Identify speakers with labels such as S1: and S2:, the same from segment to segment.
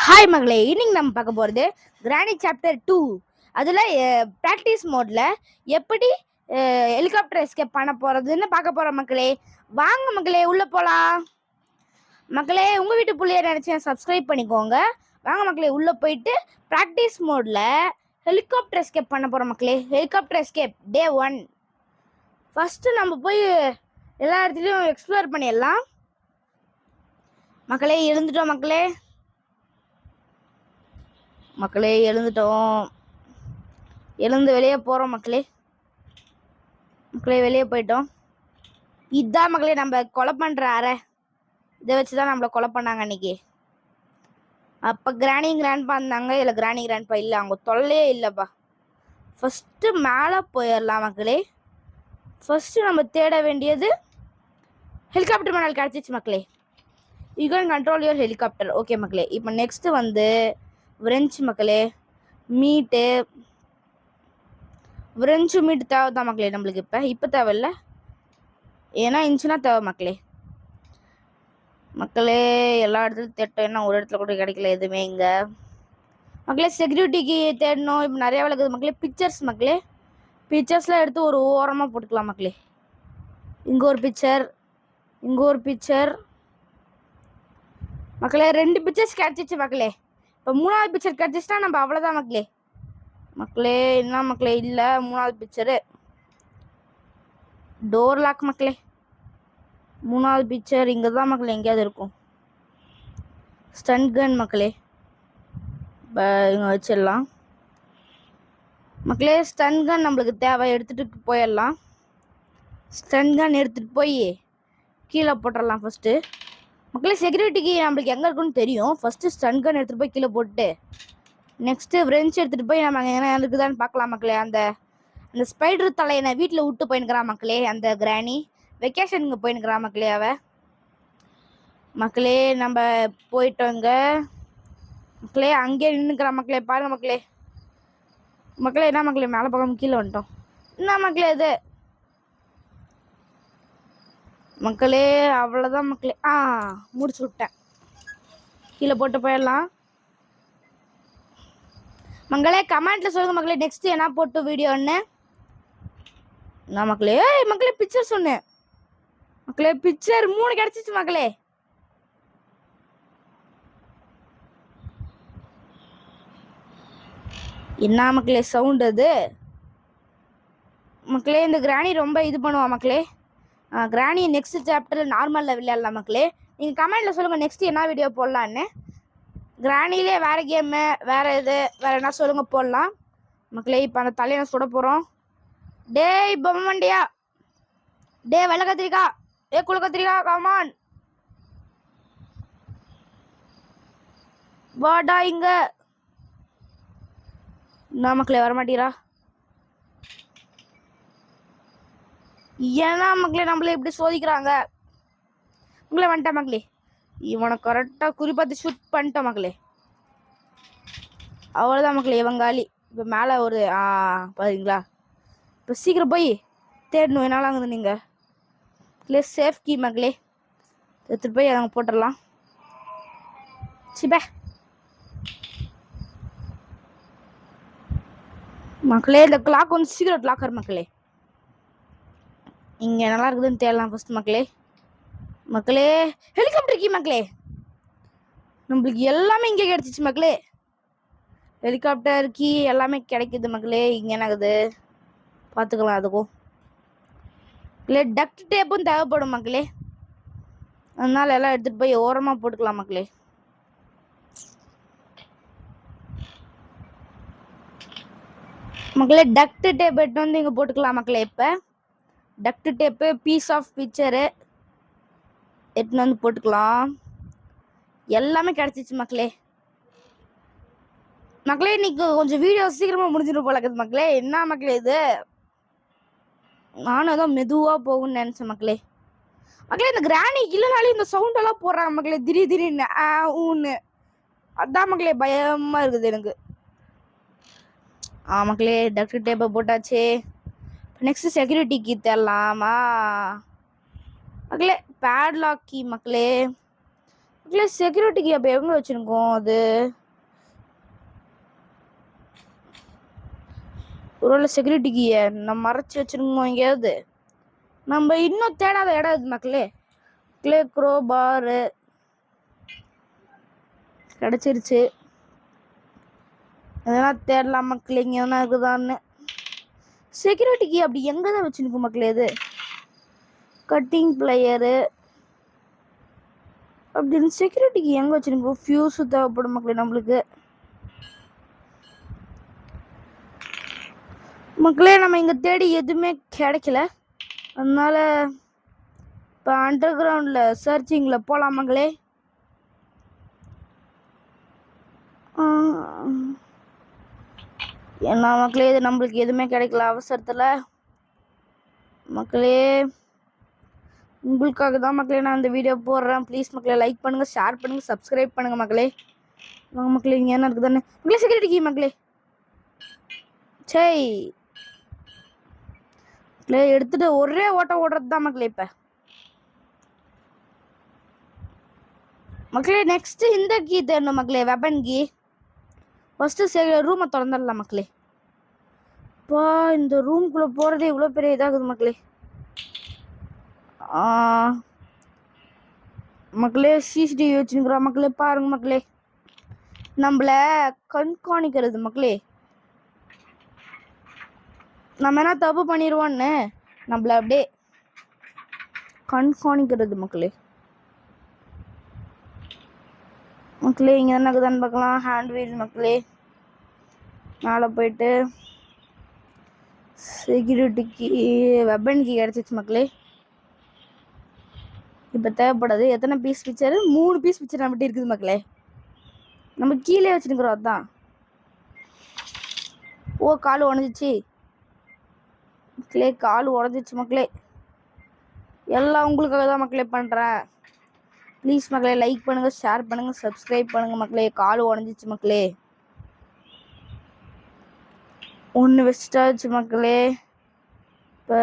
S1: Hi மகளே, இன்னைக்கு நம்ம பார்க்க போகிறது கிரானி சாப்டர் 2. அதில் ப்ராக்டிஸ் மோடில் எப்படி ஹெலிகாப்டர் எஸ்கேப் பண்ண போகிறதுன்னு பார்க்க போகிறோம் மக்களே. வாங்க மக்களே, உள்ளே போகலாம். மக்களே, உங்கள் வீட்டு பிள்ளைய நினச்சேன் சப்ஸ்கிரைப் பண்ணிக்கோங்க. வாங்க மக்களே, உள்ளே போயிட்டு ப்ராக்டிஸ் மோடில் ஹெலிகாப்டர் எஸ்கேப் பண்ண போகிறோம் மக்களே. ஹெலிகாப்டர் எஸ்கேப் டே 1. ஃபஸ்ட்டு நம்ம போய் எல்லா இடத்துலையும் எக்ஸ்ப்ளோர் பண்ணிடலாம் மக்களே. எழுந்துட்டோம் மக்களே. மக்களே எழுந்துட்டோம். எழுந்து வெளியே போகிறோம் மக்களே. வெளியே போயிட்டோம். இதுதான் மக்களே நம்ம கொலை பண்ணுற அறை. இதை வச்சு தான் நம்மளை கொலை பண்ணாங்க அன்னைக்கு. அப்போ கிராணி கிராண்ட்பா இருந்தாங்க. இல்லை கிராணி கிராண்ட்பா இல்லை, அவங்க தொல்லையே இல்லைப்பா. ஃபஸ்ட்டு மேலே போயிடலாம் மக்களே. ஃபஸ்ட்டு நம்ம தேட வேண்டியது ஹெலிகாப்டர் மேலே கிடச்சிச்சு மக்களே. You can control your helicopter. Okay மக்களே. இப்போ நெக்ஸ்ட்டு வந்து விரெஞ்சு மக்களே. மீட்டு விரெஞ்சு மீட்டு தேவை தான் மக்களே நம்மளுக்கு. இப்போ தேவையில்லை, ஏன்னா இன்ச்சுனா தேவை மக்களே. எல்லா இடத்துலையும் தேட்டோம், என்ன ஒரு இடத்துல கூட கிடைக்கல எதுவுமே இங்கே மக்களே. செக்யூரிட்டிக்கு தேடணும். இப்போ நிறைய விளக்குது மக்களே. பிக்சர்ஸ் மக்களே. பிக்சர்ஸ்லாம் எடுத்து ஒரு ஓரமாக போட்டுக்கலாம் மக்களே. இங்கே ஒரு பிக்சர், இங்கே ஒரு பிக்சர் மக்களே. 2 பிக்சர்ஸ் கிடச்சிச்சு மக்களே. இப்போ 3வது பிக்சர் கிடச்சிச்சுன்னா நம்ம அவ்வளோதான் மக்களே. என்ன மக்களே, இல்லை 3வது பிக்சரு டோர் லாக் மக்களே. 3வது பிக்சர் இங்கே தான் மக்களே, எங்கேயாவது இருக்கும். ஸ்டன் கன் மக்களே. இங்கே வச்சிடலாம் மக்களே. ஸ்டன் கன் நம்மளுக்கு தேவை, எடுத்துகிட்டு போயிடலாம். ஸ்டன் கன் எடுத்துகிட்டு போய் கீழே போட்டுடலாம் ஃபஸ்ட்டு மக்களே. செக்யூரிட்டிக்கு நம்மளுக்கு எங்கே இருக்குன்னு தெரியும். ஃபஸ்ட்டு ஸ்டன் கன் எடுத்துகிட்டு போய் கீழே போட்டு நெக்ஸ்ட்டு விரெஞ்ச் எடுத்துகிட்டு போய் நம்ம அங்கே என்ன இருக்குதான்னு பார்க்கலாம் மக்களே. அந்த ஸ்பைடர் தலையனை வீட்டில் விட்டு போயின்னுக்கிறான் மக்களே. அந்த கிராணி வெக்கேஷனுக்கு போயின்னுக்கிறான் மக்களே. மக்களே நம்ம போயிட்டோங்க மக்களே. அங்கேயே நின்றுக்கிறான் மக்களே. பாருங்க மக்களே. என்ன மக்களே, மேலே பக்கம் கீழே வந்துட்டோம். என்ன மக்களே இது மக்களே. அவ்வளோதான் மக்களே. முடிச்சு விட்டேன். கீழே போட்டு போயிடலாம் மக்களே. கமெண்ட்ல சொல்லுங்க மக்களே, நெக்ஸ்ட் என்ன போட்டு வீடியோன்னு. நான் மக்களே பிக்சர் சொன்னேன் மக்களே. பிக்சர் 3 கிடைச்சிச்சு மக்களே. என்ன மக்களே சவுண்ட் அது மக்களே. இந்த கிராணி ரொம்ப இது பண்ணுவா மக்களே. கிராணி நெக்ஸ்ட் சாப்டர் நார்மலில் விளையாடலாம் மக்களே. நீங்கள் கமெண்ட்டில் சொல்லுங்கள் நெக்ஸ்ட் என்ன வீடியோ போடலான்னு. கிராணிலே வேறு கேமு, வேறு இது, வேறு என்ன சொல்லுங்கள் போடலாம் மக்களே. இப்போ அந்த தலையை சுட போகிறோம். டேய் பொம்மண்டியா, டே வெள்ளை கத்திரிக்கா, குழு கத்திரிக்கா, கமான் வாடா இங்க. என்ன மக்களே வரமாட்டீரா? ஏன்னா மக்களே நம்மளே இப்படி சோதிக்கிறாங்க. உங்களை வந்துட்டேன் மக்களே. இவனை கரெக்டாக குறிப்பாத்து ஷூட் பண்ணிட்டோம் மக்களே. அவ்வளோதான் மக்களே, இவங்காலி. இப்போ மேலே ஒரு பாருங்களா. இப்போ சீக்கிரம் போய் தேடணும் என்னால் அங்கே நீங்கள் மக்களே. சேஃப் கீ மக்களே, எடுத்துகிட்டு போய் அங்கே போட்டுடலாம். சிப்பே மக்களே. இந்த கிளாக் வந்து சீக்கிரம் லாக்கர் மக்களே. இங்கே நல்லா இருக்குதுன்னு தேடலாம் ஃபஸ்ட் மக்களே. ஹெலிகாப்டர் கீ மக்களே. நம்மளுக்கு எல்லாமே இங்கே கிடைச்சிச்சு மக்களே. ஹெலிகாப்டர் கீ எல்லாமே கிடைக்குது மக்களே. இங்கே என்னக்குது பார்த்துக்கலாம். அதுக்கும் இல்லை டக்ட் டேப்பும் தேவைப்படும் மக்களே. அதனால எல்லாம் எடுத்துகிட்டு போய் ஓரமாக போட்டுக்கலாம் மக்களே. டக்ட் டேப் எடுத்து வந்து இங்கே போட்டுக்கலாம் மக்களே. இப்போ duct tape, piece of picture எடுத்துன்னு வந்து போட்டுக்கலாம். எல்லாமே கிடச்சிச்சு மக்களே. இன்னைக்கு கொஞ்சம் வீடியோ சீக்கிரமாக முடிஞ்சிடும் போல இருக்குது மக்களே. என்ன மக்களே இது, நானும் ஏதோ மெதுவாக போகும்னு நினச்சேன் மக்களே. இந்த கிராணி இல்லைனாலே இந்த சவுண்டெல்லாம் போடுறாங்க மக்களே. திடீர்னு ஊன்னு. அதான் மக்களே பயமாக இருக்குது எனக்கு. மக்களே டக்ட் டேப்பை போட்டாச்சு. நெக்ஸ்ட் செக்யூரிட்டி கீ தரலாமா மக்களே. பேட்லாக் கீ மக்களே. மக்களே செக்யூரிட்டிக்கு அப்ப எங்க வச்சிருக்கோம்? அது ஒருவேளை செக்யூரிட்டிக்கு நம்ம மறைச்சு வச்சிருக்கோம் எங்கேயாவது. நம்ம இன்னும் தேடாத இடம் இது மக்களே. கிளே க்ரோ பாரு கிடைச்சிருச்சு. அதெல்லாம் தேடலாம் மக்களே, இங்க என்ன இருக்குதான்னு. செக்யூரிட்டிக்கு அப்படி எங்க தான் வச்சுருக்கோம் மக்களே? இது கட்டிங் பிளேயரு அப்படின்னு செக்யூரிட்டிக்கு எங்க வச்சிருக்கோம்? ஃபியூஸ் தேவைப்படும் மக்களே நம்மளுக்கு. மக்களே நம்ம இங்க தேடி எதுவுமே கிடைக்கல. அதனால இப்போ அண்டர் கிரவுண்ட்ல சர்ச்சிங்ல போலாம் மக்களே. என்ன மக்களே, இது நம்மளுக்கு எதுவுமே கிடைக்கல அவசரத்துல. மக்களே உங்களுக்காக தான் மக்களே நான் இந்த வீடியோ போடுறேன். ப்ளீஸ் மக்களே லைக் பண்ணுங்க, ஷேர் பண்ணுங்க, சப்ஸ்கிரைப் பண்ணுங்க மக்களே. வாங்க மக்களே, இங்க என்ன இருக்குதானே மக்களே. செக்யூரிட்டிக்கு மக்களே சரி மக்களே எடுத்துட்டு ஒரே ஓட்ட ஓடுறது தான் மக்களே. இப்ப மக்களே நெக்ஸ்ட் இந்த கீ தேடணும் மக்களே, வெப்பன் கீ. ஃபர்ஸ்ட் ரூமை திறந்துடலாம் மக்களே. இப்போ இந்த ரூம்குள்ள போறதே இவ்வளவு பெரிய இதாகுது மக்களே. மக்களே சிசிடிவி வச்சுக்கிறோம் மக்களே. பாருங்க மக்களே, நம்மள கண்காணிக்கிறது மக்களே. நம்ம என்ன தப்பு பண்ணிடுவோன்னு நம்மள அப்படியே கண்காணிக்கிறது மக்களே. மக்களே இங்க என்ன இருக்குதான்னு பார்க்கலாம். ஹேண்ட் வீல் மக்களே. மேலே போயிட்டு செக்யூரிட்டிக்கு வெப்பன் கீ கிடைச்சிச்சு மக்களே. இப்போ தேவைப்படாது. எத்தனை பீஸ் பிக்சரு? 3 பீஸ் பிக்சர் நம்மகிட்ட இருக்குது மக்களே. நம்ம கீழே வச்சுருக்கிறோம் அதான். ஓ கால் உடஞ்சிச்சு மக்களே, கால் உடஞ்சிச்சு மக்களே. எல்லாம் உங்களுக்காக தான் மக்களே பண்ணுறேன். ப்ளீஸ் மக்களே லைக் பண்ணுங்க, ஷேர் பண்ணுங்க, சப்ஸ்கிரைப் பண்ணுங்க மக்களே. கால் உடஞ்சிச்சு மக்களே. ஒன்று வச்சுட்டாச்சு மக்களே. இப்போ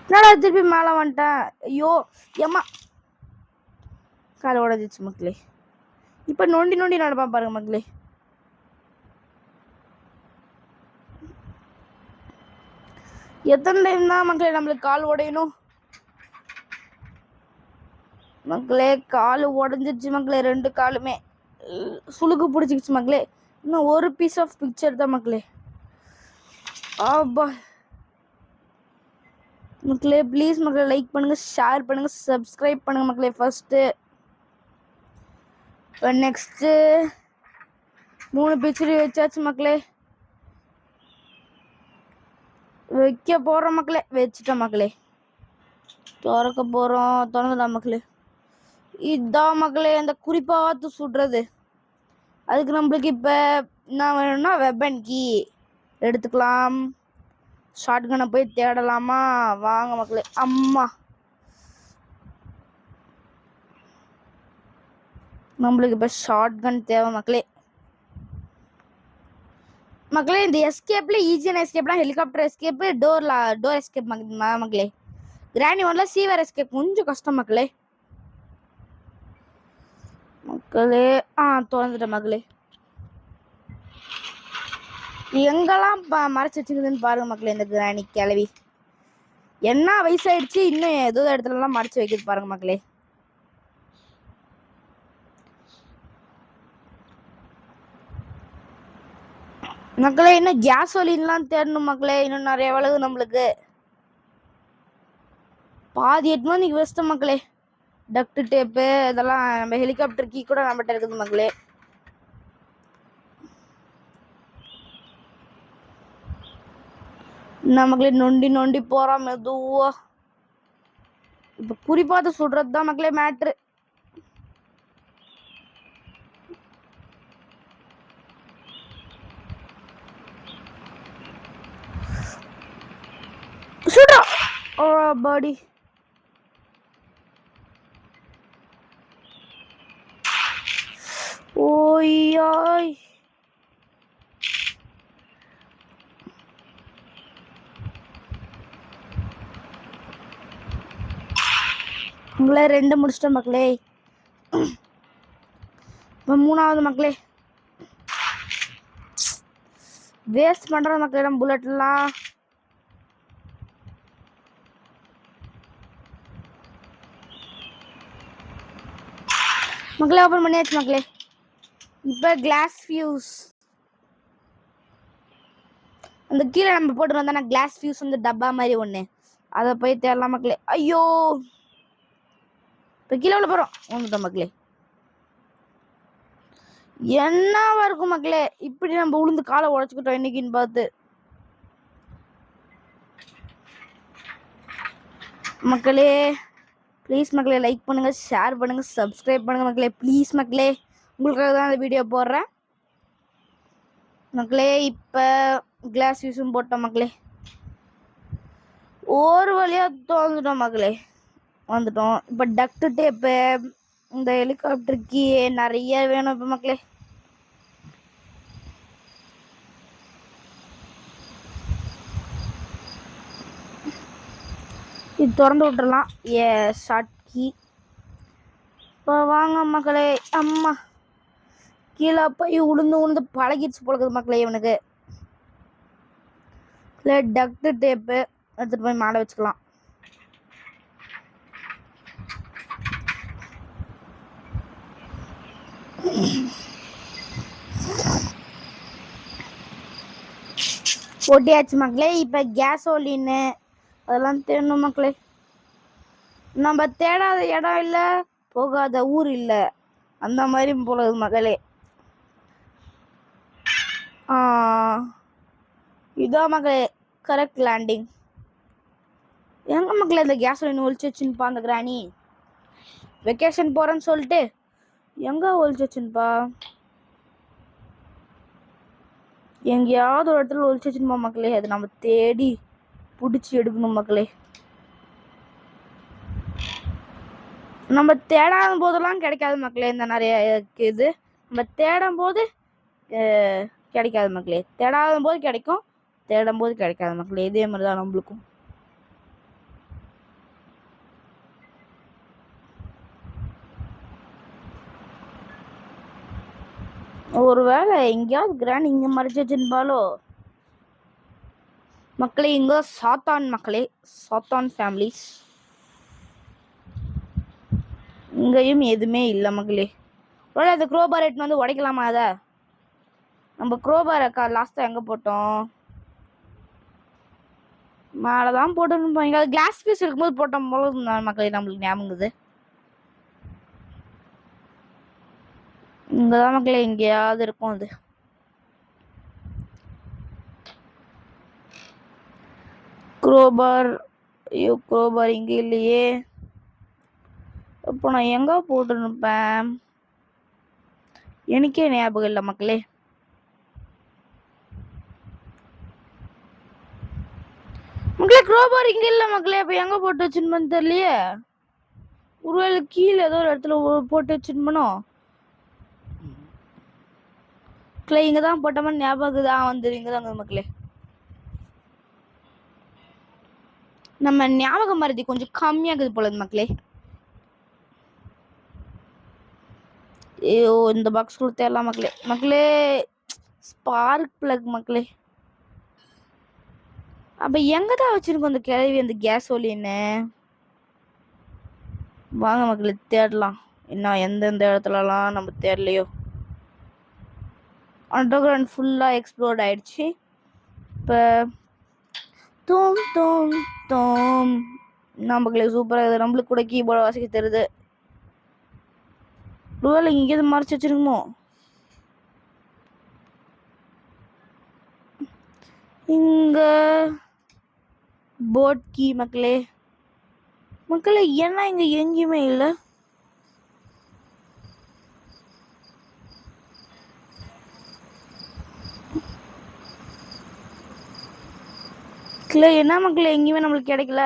S1: என்னடா திருப்பி மேலே வந்துட்டேன். ஐயோ ஏம்மா, கால் உடஞ்சிச்சு மக்களே. இப்போ நோண்டி நோண்டி நடப்பான் பாருங்க மக்களே. எத்தனை டைம் தான் மக்களே நம்மளுக்கு கால் உடையணும்? மக்களே கால் உடஞ்சிருச்சு மக்களே. 2 காலுமே சுளுக்கு பிடிச்சிக்கிச்சு மக்களே. இன்னும் ஒரு பீஸ் ஆஃப் பிக்சர் தான் மக்களே. ஆப்பா மக்களே ப்ளீஸ் மக்களே லைக் பண்ணுங்க, ஷேர் பண்ணுங்க, சப்ஸ்கிரைப் பண்ணுங்க மக்களே. ஃபர்ஸ்ட்டு இப்போ நெக்ஸ்ட்டு 3 பிக்சர் வச்சாச்சு மக்களே. வைக்க போகிறோம் மக்களே. வச்சுட்டோம் மக்களே. திறக்க போகிறோம். திறந்துடலாம் மக்களே. இதான் மக்களே அந்த குறிப்பாத்து சுடுறது. அதுக்கு நம்மளுக்கு இப்போ என்ன வேணும்னா வெப்பன் கீ எடுத்துக்கலாம். ஷார்ட் கனை போய் தேடலாமா? வாங்க மக்களே. அம்மா நம்மளுக்கு இப்போ ஷார்ட் கன் தேவை மக்களே. மக்களே இந்த எஸ்கேப்ல ஈஸியான எஸ்கேப்னா ஹெலிகாப்டர் எஸ்கேப், டோர் எஸ்கேப் மக்களே. கிராணி ஒன்ல சீவர் எஸ்கேப் கொஞ்சம் கஷ்டம் மக்களே. மக்களே திறந்துட்டேன் மக்களே. எங்கெல்லாம் மறைச்சு வச்சுக்குதுன்னு பாருங்க மக்களே. இந்த கிராணி கிளவி என்ன வயசாயிடுச்சு, இன்னும் ஏதோ இடத்துலலாம் மறைச்சு வைக்கிறது பாருங்க மக்களே. மக்களே இன்னும் கேசோலின்லாம் தேடணும் மக்களே. இன்னும் நிறைய வளவு நம்மளுக்கு. பாதி 8 மணிக்கு வச்சிட்ட மக்களே. டக்ட் டேப்பு இதெல்லாம் நம்ம ஹெலிகாப்டர் கீ கூட நம்மகிட்ட இருக்குது மக்களே. என்ன மக்களே நொண்டி நொண்டி போறோம் மெதுவா. இப்ப குறிப்பாத்து சுடுறது தான் மக்களே மேட்ரு. சுடுறா பாடி. ஓய் உங்களை 2 முடிச்சிட்டோம் மக்களே. இப்போ 3வது மக்களே. வேஸ்ட் பண்ற மக்களே நம்ம புல்லட்லாம். மக்களே ஓப்பன் பண்ணியாச்சு மக்களே. இப்போ கிளாஸ் ஃபியூஸ் அந்த கீழே நம்ம போட்டு வந்தானே கிளாஸ் ஃபியூஸ் வந்து டப்பா மாதிரி ஒன்று, அதை போய் தேடலாம் மக்களே. ஐயோ இப்போ கீழே உள்ள போகிறோம் வந்துட்டோம் மக்களே. என்னவா இருக்கும் மக்களே இப்படி நம்ம உளுந்து காலை உடச்சுக்கிட்டோம் இன்னைக்குன்னு பார்த்து. மக்களே ப்ளீஸ் மக்களே லைக் பண்ணுங்க, ஷேர் பண்ணுங்க, சப்ஸ்கிரைப் பண்ணுங்க மக்களே ப்ளீஸ் மக்களே. உங்களுக்காக தான் இந்த வீடியோ போடுறேன் மக்களே. இப்போ கிளாஸ் யூஸும் போட்டோம் மக்களே. ஒரு வழியாக வந்துட்டோம் மக்களே, வந்துட்டோம். இப்போ டக்ட் டேப்பு இந்த ஹெலிகாப்டருக்கு நிறைய வேணும் இப்போ மக்களே. இது திறந்து விட்டுறலாம். Short key. இப்போ வாங்க மக்களே. அம்மா கீழே போய் உளுந்து பழகிடுச்சு போலக்குது மக்களே இவனுக்கு. டக்ட் டேப்பு எடுத்துட்டு போய் மாட வச்சுக்கலாம். ஓட்டியாச்சு மக்களே. இப்போ கேசோலின்னு அதெல்லாம் தேடணும் மக்களே. நம்ம தேடாத இடம் இல்லை, போகாத ஊர் இல்லை, அந்த மாதிரி போலது மக்களே. இதான் மக்களே கரெக்ட் லேண்டிங். எங்க மக்களே இந்த கேசோலின் ஒழிச்சு வச்சுன்னுப்பா அந்த கிராணி. வெக்கேஷன் போகிறேன்னு சொல்லிட்டு எங்கே ஒழிச்சு வச்சுன்னுப்பா? எங்கேயாவது ஒரு இடத்துல ஒழிச்சு வச்சுருப்பா மக்களே. அது நம்ம தேடி பிடிச்சி எடுக்கணும் மக்களே. நம்ம தேடாத போதெல்லாம் கிடைக்காது மக்களே. இந்த நிறைய இது நம்ம தேடும் போது கிடைக்காது மக்களே. தேடாத போது கிடைக்கும், தேடும் போது கிடைக்காது மக்களே. இதே மாதிரி தான் நம்மளுக்கும். ஒருவேளை எங்கேயாவது கிராண்ட் இங்க மறைச்சு வச்சிருப்பாலோ மக்களே. இங்க சாத்தான் மக்களே, சாத்தான் ஃபேமிலிஸ். இங்கேயும் எதுவுமே இல்லை மக்களே. ஒருவேளை அந்த குரோபார் எட்டு வந்து உடைக்கலாமா? அதை நம்ம குரோபார் லாஸ்ட்டாக எங்கே போட்டோம்? மேலே தான் போட்டு இங்கே கிளாஸ் பீஸ் இருக்கும்போது போட்டோம் போல மக்களே. நம்மளுக்கு ஞாபகங்குது. இங்கதான் மக்களே எங்கேயாவது இருக்கும் அது. குரோபார். ஐயோ குரோபார் இங்கே இல்லையே. இப்போ நான் எங்கே போட்டுருப்பேன் எனக்கே ஞாபகம் இல்லை மக்களே. மக்களே குரோபார் இங்கே இல்லை மக்களே. இப்போ எங்கே போட்டு வச்சுன்னு தெரியலையே. ஒருவேளை கீழே ஏதோ ஒரு இடத்துல போட்டு வச்சுன்னு மக்களே. இங்கே தான் போட்டோமா ஞாபகம் தான் வந்து இங்கே தாங்க மக்களே. நம்ம ஞாபகம் மருதி கொஞ்சம் கம்மியாகுது போல மக்களே. ஐயோ இந்த பாக்ஸ் கொடுத்தேலாம் மக்களே. மக்களே ஸ்பார்க் பிளக் மக்களே. அப்ப எங்க தான் வச்சிருக்கோம் அந்த கிழவி அந்த கேசோலின்னு? வாங்க மக்களே தேடலாம். இன்னும் எந்தெந்த இடத்துலலாம் நம்ம தேடலையோ. அண்டர் கிரவுண்ட் ஃபுல்லா எக்ஸ்ப்ளோர்ட் ஆயிடுச்சு. இப்போ தோம் தோம் தோம் நம்மளுக்கு சூப்பராக இருக்குது. நம்மளுக்கு கூட கீபோர்டு வாசிக்க தெரியுது. ஒருவேளை இங்கே மறைச்சு வச்சிருக்குமோ? இங்க போட் கீ மக்களே. மக்களே என்ன இங்க எங்கேயுமே இல்லை. என்ன மக்களே எங்கேயுமே நம்மளுக்கு கிடைக்கல.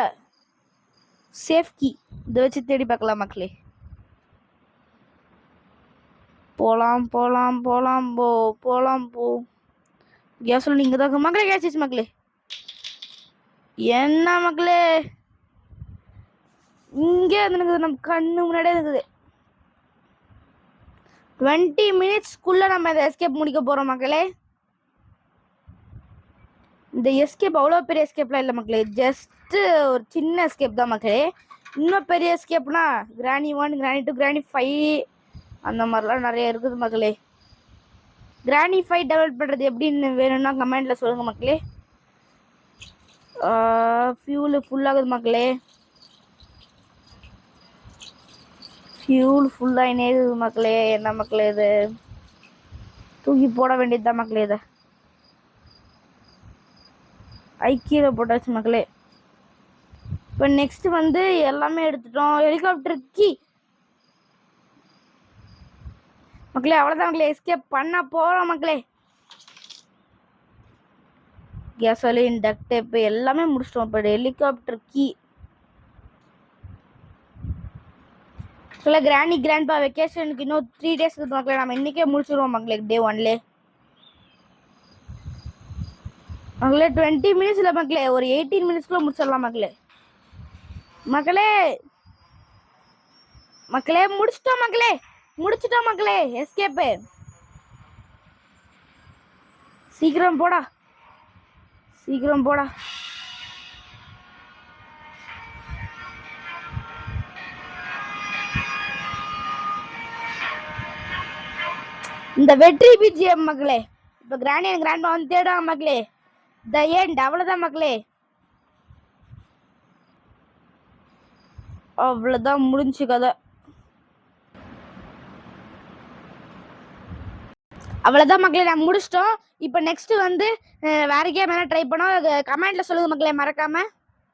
S1: சேஃப் கீ இதை வச்சு தேடி பார்க்கலாம் மக்களே. போலாம் போலாம் போலாம் போ போலாம் போ. கேஸ் சொல்லி இங்கே தான் மக்களே. கேசிச்சு மக்களே. என்ன மக்களே இங்கே வந்து நம்ம கண்ணு முன்னாடியே இருக்குது. 20 மினிட்ஸ்க்குள்ள நம்ம இதை எஸ்கேப் முடிக்க போறோம் மக்களே. இந்த எஸ்கேப் அவ்வளோ பெரிய எஸ்கேப்லாம் இல்லை மக்களே, ஜஸ்ட் ஒரு சின்ன எஸ்கேப் தான் மக்களே. இன்னும் பெரிய எஸ்கேப்னா கிராணி 1, கிராணி 2, கிராணி 5 அந்த மாதிரிலாம் நிறைய இருக்குது மக்களே. கிராணி 5 டெவலப் பண்ணுறது எப்படின்னு வேணும்னா கமெண்ட்ல சொல்லுங்க மக்களே. ஃபியூல் ஃபுல்லாகுது மக்களே, ஃபியூல் ஃபுல்லாக இருக்குது மக்களே. என்ன மக்களே இது, தூக்கி போட வேண்டியதுதான் மக்களே. இதை ஐக்கிய போட்டாச்சு மக்களே. இப்போ நெக்ஸ்ட் வந்து எல்லாமே எடுத்துட்டோம். ஹெலிகாப்டர் கீ மக்களே, அவ்வளோதான் மக்களே, எஸ்கேப் பண்ண போகிறோம் மக்களே. கேசோலின் டக்ட் டேப் எல்லாமே முடிச்சிட்டோம். இப்போ ஹெலிகாப்டர் கீ சொல்ல கிராணி கிராண்ட்பா வெக்கேஷனுக்கு இன்னும் 3 days இருக்குது மக்களே. நம்ம இன்னைக்கே முடிச்சிருவோம் மக்களே, டே 1லே மக்களே. 20 minutes இல்லை மக்களே, ஒரு 18 minutesக்குள்ள முடிச்சிடலாம் மக்களே. மக்களே மக்களே முடிச்சிட்டோம் மக்களே, முடிச்சிட்டோம் மக்களே எஸ்கேப்பு. சீக்கிரம் போடா, சீக்கிரம் போடா. இந்த வெற்றி பிஜிஎம் மக்களே. இப்போ கிராணி அண்ட் கிராண்ட்பா வந்து தேடுவாங்க மக்களே. த எண்ட், அவ்வளோதான் மக்களே, அவ்வளோதான் முடிஞ்சு கதை. அவ்வளோதான் மக்களே, நான் முடிச்சிட்டோம். இப்போ நெக்ஸ்ட் வந்து வேற கேம் என்ன ட்ரை பண்ணோம், கமெண்ட்ல சொல்லுங்க மக்களே மறக்காம.